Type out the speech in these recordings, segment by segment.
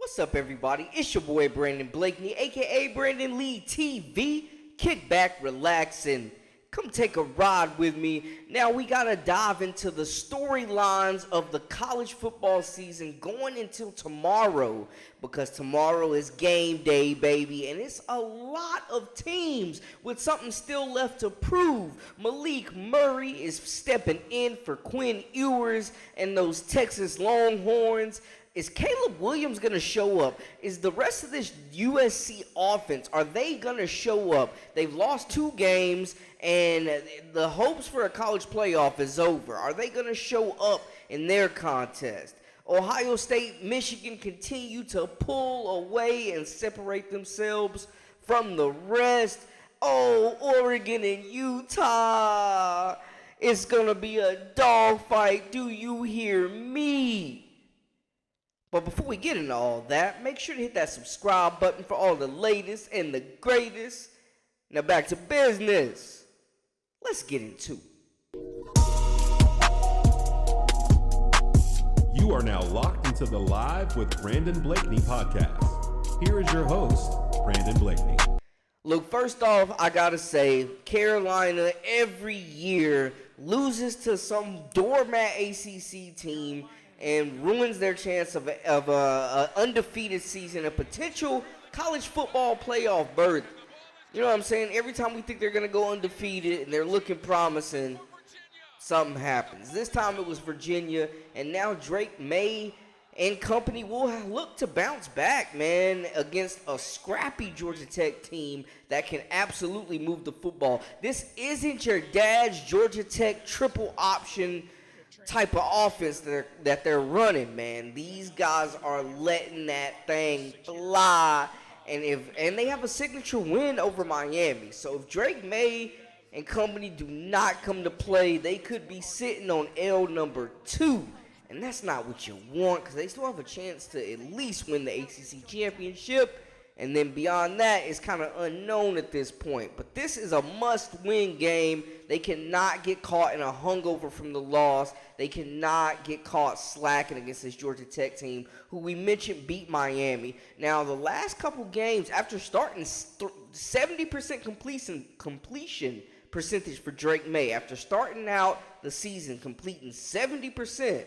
What's up, everybody? It's your boy Brandon Blakeney, aka Brandon Lee TV. Kick back, relax, and come take a ride with me. Now we gotta dive into the storylines of the college football season going until tomorrow, because tomorrow is game day, baby, and it's a lot of teams with something still left to prove. Malik Murphy is stepping in for Quinn Ewers and those Texas Longhorns. Is Caleb Williams going to show up? Is the rest of this USC offense, are they going to show up? They've lost 2 games, and the hopes for a college playoff is over. Are they going to show up in their contest? Ohio State, Michigan continue to pull away and separate themselves from the rest. Oh, Oregon and Utah. It's going to be a dogfight. Do you hear me? But before we get into all that, make sure to hit that subscribe button for all the latest and the greatest. Now back to business. Let's get into it. You are now locked into the Live with Brandon Blakeney podcast. Here is your host, Brandon Blakeney. Look, first off, I gotta say, Carolina every year loses to some doormat ACC team and ruins their chance of a undefeated season, a potential college football playoff berth. You know what I'm saying? Every time we think they're going to go undefeated and they're looking promising, something happens. This time it was Virginia, and now Drake May and company will look to bounce back, man, against a scrappy Georgia Tech team that can absolutely move the football. This isn't your dad's Georgia Tech triple option type of offense that they're running, man. These guys are letting that thing fly, and they have a signature win over Miami. So if Drake May and company do not come to play, they could be sitting on L number 2, and that's not what you want, because they still have a chance to at least win the ACC championship. And then beyond that, it's kind of unknown at this point. But this is a must-win game. They cannot get caught in a hungover from the loss. They cannot get caught slacking against this Georgia Tech team, who we mentioned beat Miami. Now, the last couple games, after starting 70% completion percentage for Drake May, after starting out the season completing 70%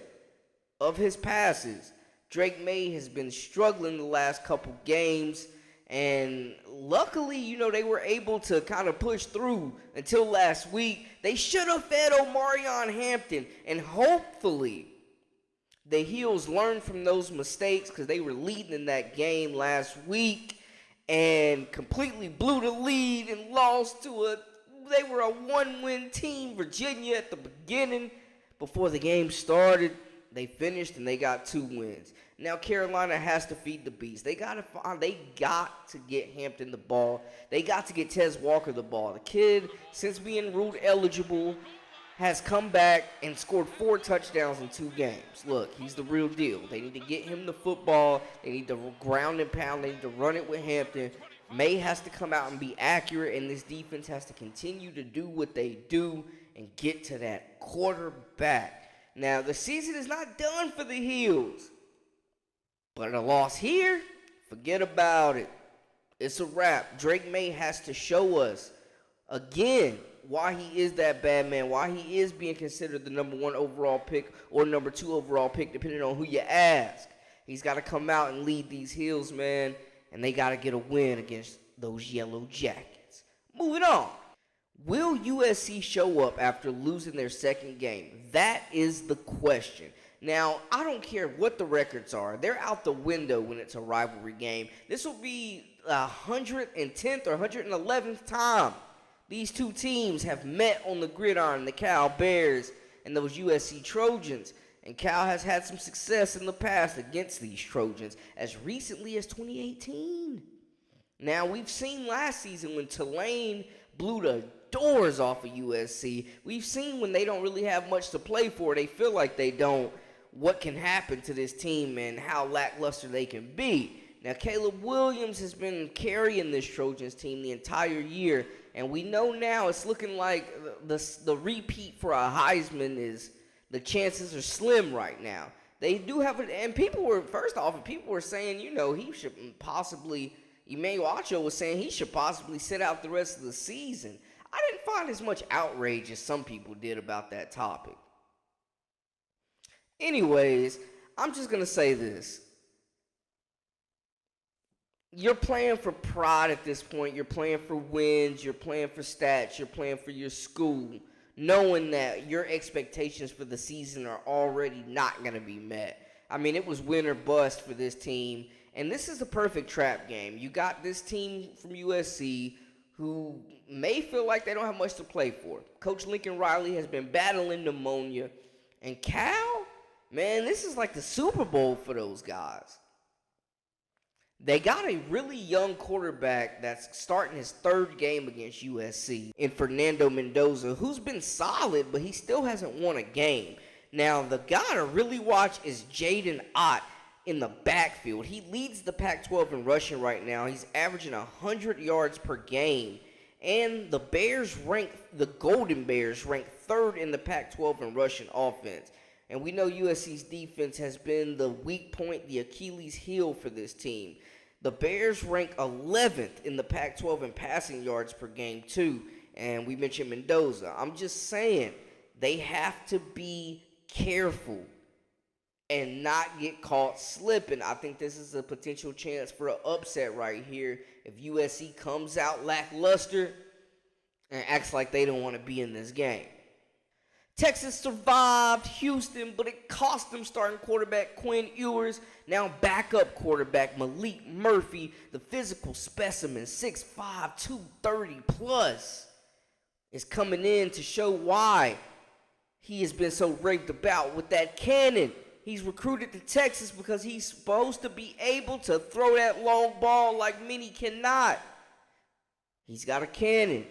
of his passes, Drake May has been struggling the last couple games. And luckily, they were able to kind of push through until last week. They should have fed Omarion Hampton. And hopefully, the Heels learned from those mistakes, because they were leading in that game last week and completely blew the lead and lost to they were a 1-win team, Virginia, at the beginning. Before the game started, they finished and they got 2 wins. Now Carolina has to feed the beast. They got to get Hampton the ball. They got to get Tez Walker the ball. The kid, since being ruled eligible, has come back and scored 4 touchdowns in 2 games. Look, he's the real deal. They need to get him the football. They need to ground and pound. They need to run it with Hampton. May has to come out and be accurate, and this defense has to continue to do what they do and get to that quarterback. Now, the season is not done for the Heels. But a loss here, forget about it. It's a wrap. Drake May has to show us, again, why he is that bad man, why he is being considered the number 1 overall pick or number 2 overall pick, depending on who you ask. He's got to come out and lead these Heels, man, and they got to get a win against those Yellow Jackets. Moving on. Will USC show up after losing their second game? That is the question. Now, I don't care what the records are. They're out the window when it's a rivalry game. This will be the 110th or 111th time these 2 teams have met on the gridiron, the Cal Bears and those USC Trojans. And Cal has had some success in the past against these Trojans, as recently as 2018. Now, we've seen last season when Tulane blew the doors off of USC. We've seen when they don't really have much to play for, they feel like they don't, what can happen to this team and how lackluster they can be. Now, Caleb Williams has been carrying this Trojans team the entire year, and we know now it's looking like the repeat for a Heisman is, the chances are slim right now. They do have it, and people were saying, he should possibly, Emmanuel Acho was saying he should possibly sit out the rest of the season. I didn't find as much outrage as some people did about that topic. Anyways, I'm just going to say this. You're playing for pride at this point. You're playing for wins. You're playing for stats. You're playing for your school, knowing that your expectations for the season are already not going to be met. I mean, it was win or bust for this team, and this is a perfect trap game. You got this team from USC who may feel like they don't have much to play for. Coach Lincoln Riley has been battling pneumonia, and Cal, man, this is like the Super Bowl for those guys. They got a really young quarterback that's starting his third game against USC in Fernando Mendoza, who's been solid, but he still hasn't won a game. Now, the guy to really watch is Jaden Ott in the backfield. He leads the Pac-12 in rushing right now. He's averaging 100 yards per game. And the Golden Bears rank third in the Pac-12 in rushing offense. And we know USC's defense has been the weak point, the Achilles heel for this team. The Bears rank 11th in the Pac-12 in passing yards per game, too. And we mentioned Mendoza. I'm just saying, they have to be careful and not get caught slipping. I think this is a potential chance for an upset right here if USC comes out lackluster and acts like they don't want to be in this game. Texas survived Houston, but it cost them starting quarterback Quinn Ewers. Now backup quarterback Malik Murphy, the physical specimen, 6'5", 230 plus, is coming in to show why he has been so raved about with that cannon. He's recruited to Texas because he's supposed to be able to throw that long ball like many cannot. He's got a cannon.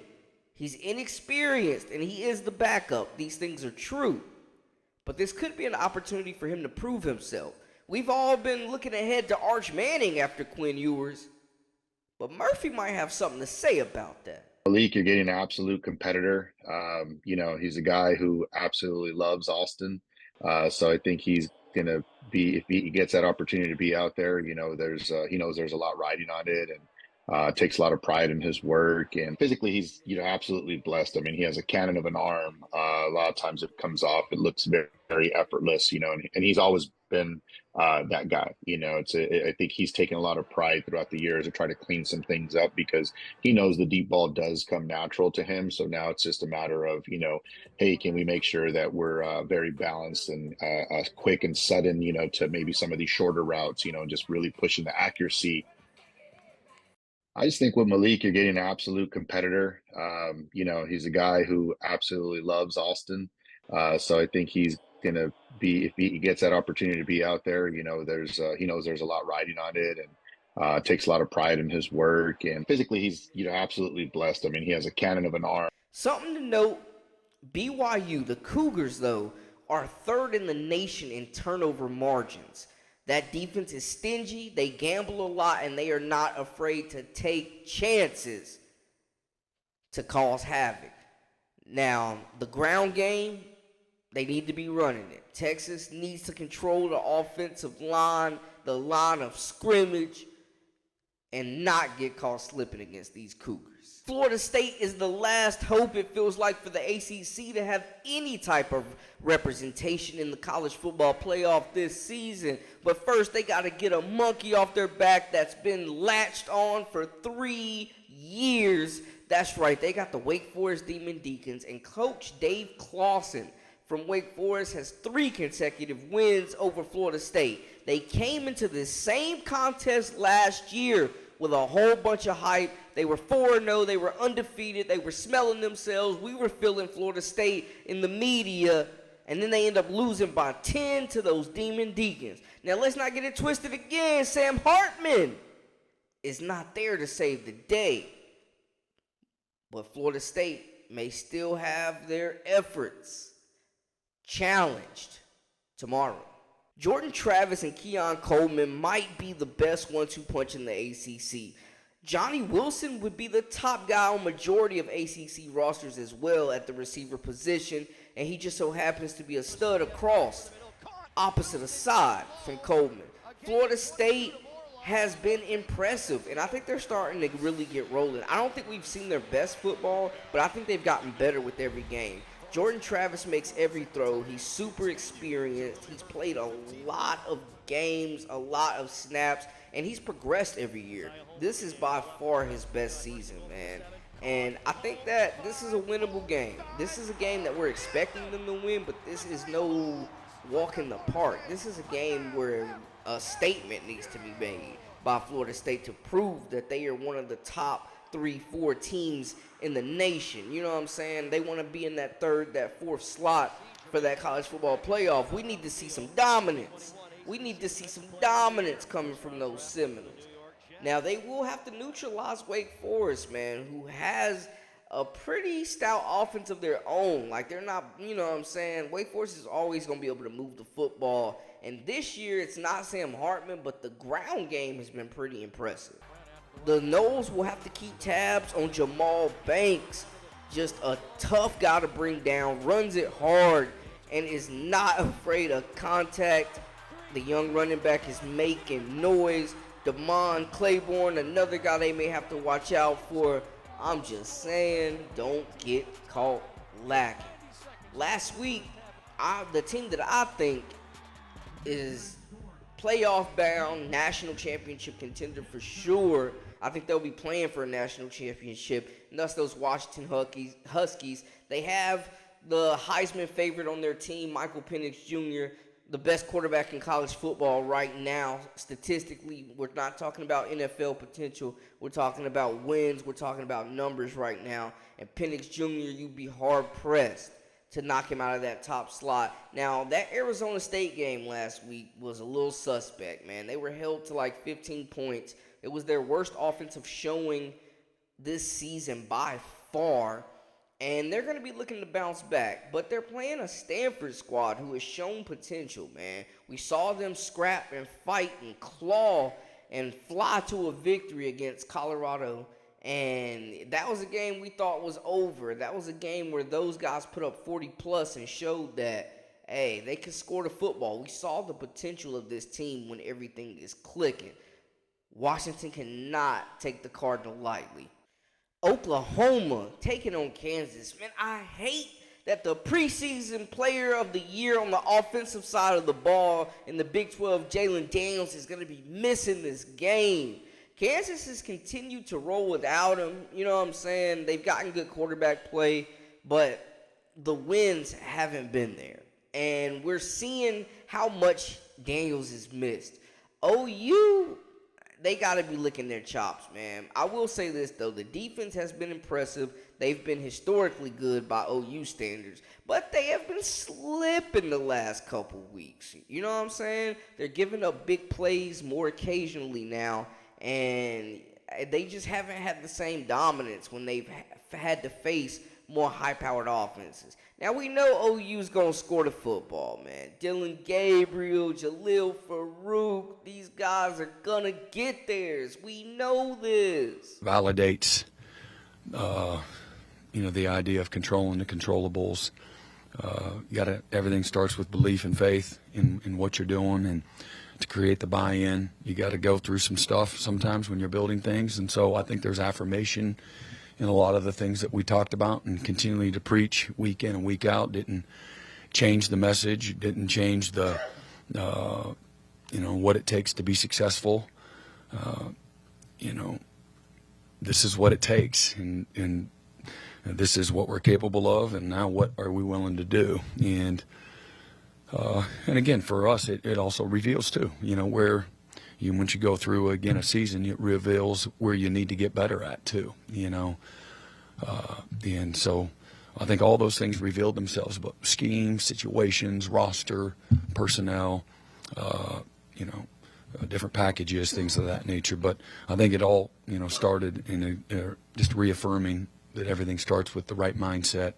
He's inexperienced, and he is the backup. These things are true. But this could be an opportunity for him to prove himself. We've all been looking ahead to Arch Manning after Quinn Ewers, but Murphy might have something to say about that. Malik, you're getting an absolute competitor. He's a guy who absolutely loves Austin. So I think he's going to be, if he gets that opportunity to be out there, he knows there's a lot riding on it, and takes a lot of pride in his work, and physically he's absolutely blessed. I mean, he has a cannon of an arm. A lot of times it comes off, it looks very, very effortless, and he's always been that guy. I think he's taken a lot of pride throughout the years to try to clean some things up, because he knows the deep ball does come natural to him. So now it's just a matter of hey, can we make sure that we're very balanced and quick and sudden to maybe some of these shorter routes, and just really pushing the accuracy. I just think with Malik, you're getting an absolute competitor. He's a guy who absolutely loves Austin. So I think he's going to be, if he gets that opportunity to be out there, he knows there's a lot riding on it, and takes a lot of pride in his work. And physically he's absolutely blessed. I mean, he has a cannon of an arm. Something to note, BYU, the Cougars, though, are third in the nation in turnover margins. That defense is stingy, they gamble a lot, and they are not afraid to take chances to cause havoc. Now, the ground game, they need to be running it. Texas needs to control the offensive line, the line of scrimmage, and not get caught slipping against these Cougars. Florida State is the last hope, it feels like, for the ACC to have any type of representation in the college football playoff this season. But first, they got to get a monkey off their back that's been latched on for 3 years. That's right, they got the Wake Forest Demon Deacons, and Coach Dave Clawson from Wake Forest has 3 consecutive wins over Florida State. They came into this same contest last year with a whole bunch of hype. They were 4-0. They were undefeated. They were smelling themselves. We were feeling Florida State in the media. And then they end up losing by 10 to those Demon Deacons. Now, let's not get it twisted again. Sam Hartman is not there to save the day. But Florida State may still have their efforts challenged tomorrow. Jordan Travis and Keon Coleman might be the best 1-2 punch in the ACC. Johnny Wilson would be the top guy on majority of ACC rosters as well at the receiver position, and he just so happens to be a stud across. opposite side from Coleman. Florida State has been impressive, and I think they're starting to really get rolling. I don't think we've seen their best football, but I think they've gotten better with every game. Jordan Travis makes every throw. He's super experienced. He's played a lot of games, a lot of snaps, and he's progressed every year. This is by far his best season, man. And I think that this is a winnable game. This is a game that we're expecting them to win, but this is no walk in the park. This is a game where a statement needs to be made by Florida State to prove that they are one of the top 3-4 teams in the nation. You know what I'm saying? They want to be in that third, that fourth slot for that college football playoff. We need to see some dominance. We need to see some dominance coming from those Seminoles. Now, they will have to neutralize Wake Forest, man, who has a pretty stout offense of their own. Like, they're not, you know what I'm saying? Wake Forest is always going to be able to move the football. And this year, it's not Sam Hartman, but the ground game has been pretty impressive. The Noles will have to keep tabs on Jamal Banks. Just a tough guy to bring down, runs it hard, and is not afraid of contact. The young running back is making noise. Damon Claiborne, another guy they may have to watch out for. I'm just saying, don't get caught lacking. Last week, the team that I think is playoff-bound, national championship contender for sure. I think they'll be playing for a national championship, and that's those Washington Huskies. They have the Heisman favorite on their team, Michael Penix Jr., the best quarterback in college football right now. Statistically, we're not talking about NFL potential. We're talking about wins. We're talking about numbers right now. And Penix Jr., you'd be hard-pressed to knock him out of that top slot. Now, that Arizona State game last week was a little suspect, man. They were held to like 15 points. It was their worst offensive showing this season by far. And they're going to be looking to bounce back. But they're playing a Stanford squad who has shown potential, man. We saw them scrap and fight and claw and fly to a victory against Colorado. And that was a game we thought was over. That was a game where those guys put up 40-plus and showed that, hey, they can score the football. We saw the potential of this team when everything is clicking. Washington cannot take the Cardinal lightly. Oklahoma taking on Kansas. Man, I hate that the preseason player of the year on the offensive side of the ball in the Big 12, Jalen Daniels, is going to be missing this game. Kansas has continued to roll without him. You know what I'm saying? They've gotten good quarterback play, but the wins haven't been there. And we're seeing how much Daniels is missed. OU, they got to be licking their chops, man. I will say this, though. The defense has been impressive. They've been historically good by OU standards. But they have been slipping the last couple weeks. You know what I'm saying? They're giving up big plays more occasionally now. And they just haven't had the same dominance when they've had to face more high-powered offenses. Now, we know OU's going to score the football, man. Dylan Gabriel, Jalil Farouk, these guys are going to get theirs. We know this. Validates, the idea of controlling the controllables. Everything starts with belief and faith in what you're doing, and to create the buy-in, you got to go through some stuff sometimes when you're building things. And so I think there's affirmation in a lot of the things that we talked about, and continually to preach week in and week out didn't change the message, didn't change the, what it takes to be successful. This is what it takes, and this is what we're capable of, and now what are we willing to do? And again, for us, it also reveals too, where once you go through again a season, it reveals where you need to get better at too, and so I think all those things revealed themselves, but scheme, situations, roster, personnel, different packages, things of that nature. But I think it all, started in just reaffirming that everything starts with the right mindset,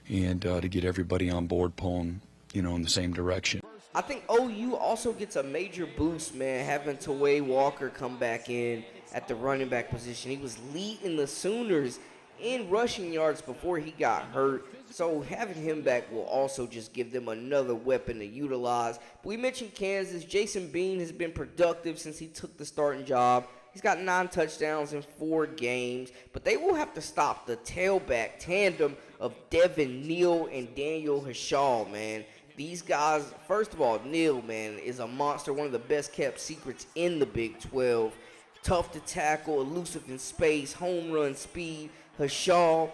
and to get everybody on board pulling, in the same direction. I think OU also gets a major boost, man, having Taway Walker come back in at the running back position. He was leading the Sooners in rushing yards before he got hurt. So having him back will also just give them another weapon to utilize. But we mentioned Kansas. Jason Bean has been productive since he took the starting job. He's got 9 touchdowns in 4 games. But they will have to stop the tailback tandem of Devin Neal and Daniel Hashall, man. These guys, first of all, Neal, man, is a monster. One of the best kept secrets in the Big 12. Tough to tackle, elusive in space, home run speed. Hashall,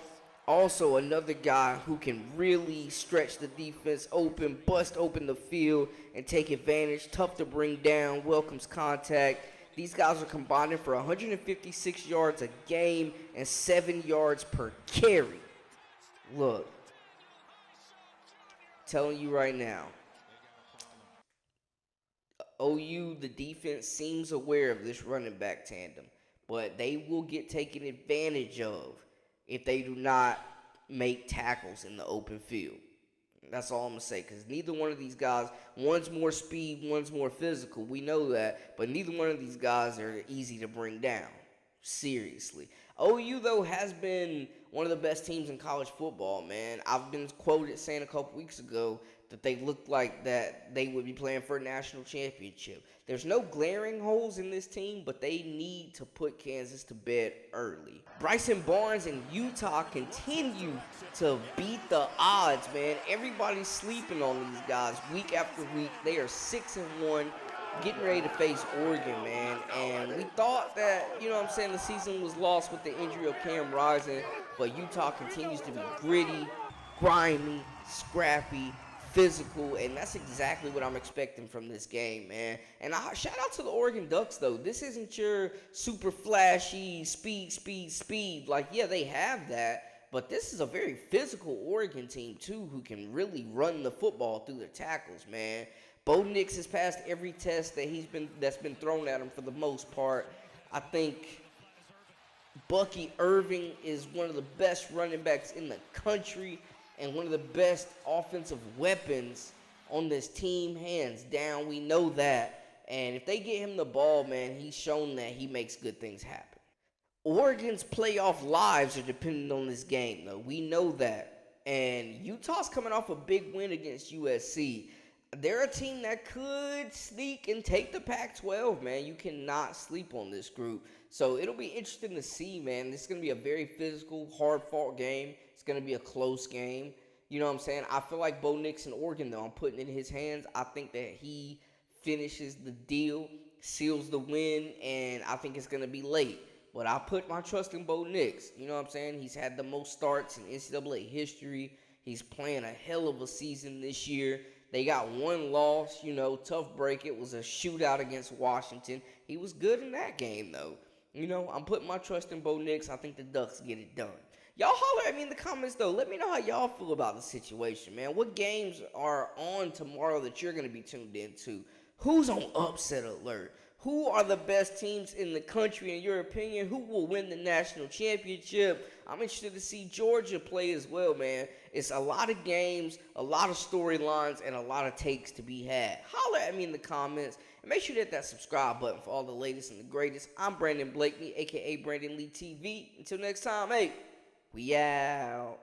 also another guy who can really stretch the defense open, bust open the field, and take advantage. Tough to bring down, welcomes contact. These guys are combining for 156 yards a game and 7 yards per carry. Look, telling you right now, OU, the defense seems aware of this running back tandem, but they will get taken advantage of if they do not make tackles in the open field. That's all I'm going to say, because neither one of these guys, one's more speed, one's more physical. We know that, but neither one of these guys are easy to bring down. Seriously. OU, though, has been one of the best teams in college football, man. I've been quoted saying a couple weeks ago that they looked like that they would be playing for a national championship. There's no glaring holes in this team, but they need to put Kansas to bed early. Bryson Barnes and Utah continue to beat the odds, man. Everybody's sleeping on these guys week after week. They are 6-1. Getting ready to face Oregon, man. And we thought that, the season was lost with the injury of Cam Rising, but Utah continues to be gritty, grimy, scrappy, physical, and that's exactly what I'm expecting from this game, man. And shout out to the Oregon Ducks, though. This isn't your super flashy speed. Like, yeah, they have that, but this is a very physical Oregon team, too, who can really run the football through their tackles, man. Bo Nix has passed every test that's been thrown at him for the most part. I think Bucky Irving is one of the best running backs in the country and one of the best offensive weapons on this team, hands down. We know that. And if they get him the ball, man, he's shown that he makes good things happen. Oregon's playoff lives are dependent on this game, though. We know that. And Utah's coming off a big win against USC. They're a team that could sneak and take the Pac-12, man. You cannot sleep on this group. So it'll be interesting to see, man. This is going to be a very physical, hard-fought game. It's going to be a close game. You know what I'm saying? I feel like Bo Nix in Oregon, though, I'm putting it in his hands. I think that he finishes the deal, seals the win, and I think it's going to be late. But I put my trust in Bo Nix. You know what I'm saying? He's had the most starts in NCAA history. He's playing a hell of a season this year. They got one loss, tough break. It was a shootout against Washington. He was good in that game, though. I'm putting my trust in Bo Nix. I think the Ducks get it done. Y'all holler at me in the comments, though. Let me know how y'all feel about the situation, man. What games are on tomorrow that you're going to be tuned into? Who's on upset alert? Who are the best teams in the country, in your opinion? Who will win the national championship? I'm interested to see Georgia play as well, man. It's a lot of games, a lot of storylines, and a lot of takes to be had. Holler at me in the comments. And make sure to hit that subscribe button for all the latest and the greatest. I'm Brandon Blakeney, a.k.a. Brandon Lee TV. Until next time, hey, we out.